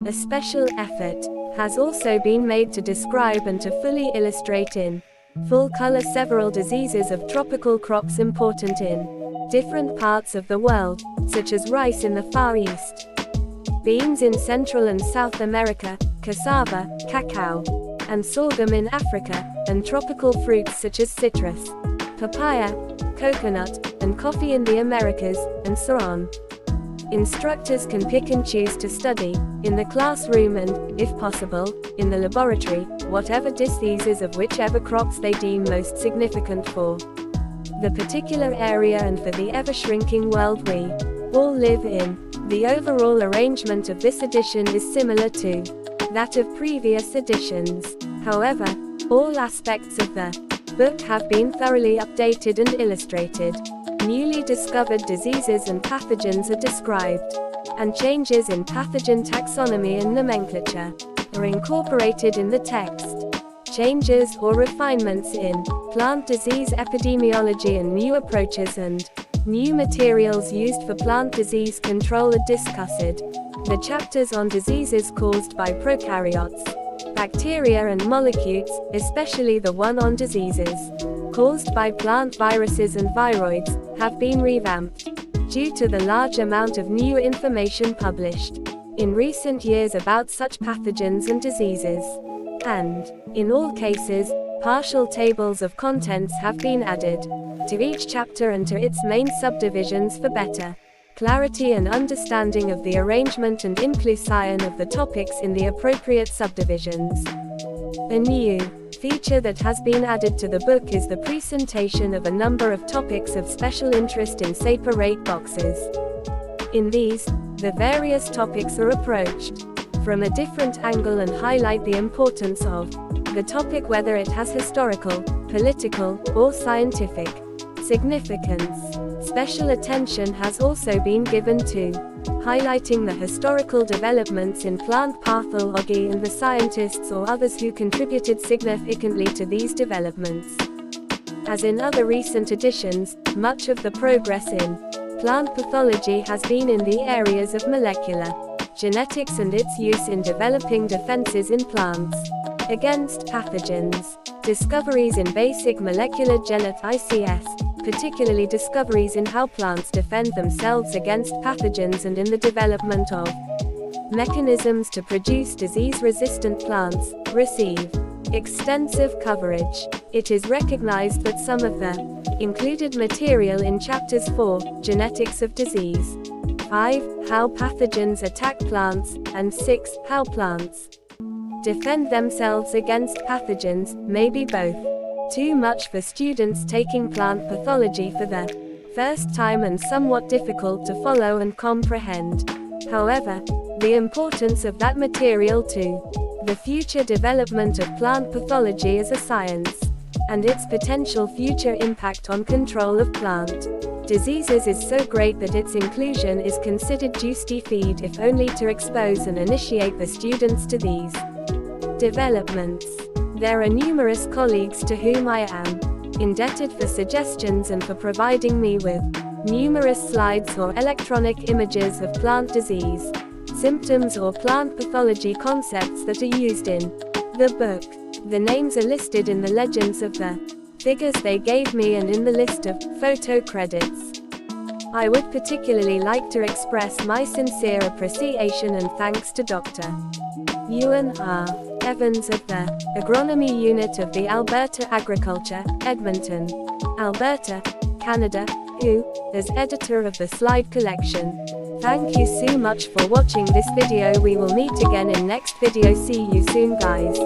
A special effort has also been made to describe and to fully illustrate in full color several diseases of tropical crops important in different parts of the world, such as rice in the Far East, beans in Central and South America, cassava, cacao, and sorghum in Africa, and tropical fruits such as citrus, papaya, coconut, and coffee in the Americas, and so on. Instructors can pick and choose to study, in the classroom and, if possible, in the laboratory, whatever diseases of whichever crops they deem most significant for the particular area and for the ever-shrinking world we all live in. The overall arrangement of this edition is similar to that of previous editions. However, all aspects of the book have been thoroughly updated and illustrated. Newly discovered diseases and pathogens are described, and changes in pathogen taxonomy and nomenclature are incorporated in the text. Changes or refinements in plant disease epidemiology and new approaches and new materials used for plant disease control are discussed. The chapters on diseases caused by prokaryotes, bacteria and molecules, especially the one on diseases caused by plant viruses and viroids, have been revamped due to the large amount of new information published in recent years about such pathogens and diseases. And, in all cases, partial tables of contents have been added to each chapter and to its main subdivisions for better clarity and understanding of the arrangement and inclusion of the topics in the appropriate subdivisions. A new feature that has been added to the book is the presentation of a number of topics of special interest in separate boxes. In these, the various topics are approached from a different angle and highlight the importance of the topic, whether it has historical, political, or scientific significance. Special attention has also been given to highlighting the historical developments in plant pathology and the scientists or others who contributed significantly to these developments. As in other recent editions, much of the progress in plant pathology has been in the areas of molecular genetics and its use in developing defenses in plants against pathogens. Discoveries in basic molecular genetics, particularly discoveries in how plants defend themselves against pathogens and in the development of mechanisms to produce disease-resistant plants, receive extensive coverage. It is recognized that some of the included material in chapters 4, Genetics of Disease, 5, How Pathogens Attack Plants, and 6, How Plants Defend Themselves Against Pathogens, may be both too much for students taking plant pathology for the first time and somewhat difficult to follow and comprehend. However, the importance of that material to the future development of plant pathology as a science, and its potential future impact on control of plant diseases is so great that its inclusion is considered justified, if only to expose and initiate the students to these developments. There are numerous colleagues to whom I am indebted for suggestions and for providing me with numerous slides or electronic images of plant disease symptoms or plant pathology concepts that are used in the book. The names are listed in the legends of the figures they gave me and in the list of photo credits. I would particularly like to express my sincere appreciation and thanks to Dr. Ewan R. Evans of the Agronomy Unit of the Alberta Agriculture, Edmonton, Alberta, Canada, who, as editor of the slide collection. Thank you so much for watching this video. We will meet again in next video. See you soon, guys.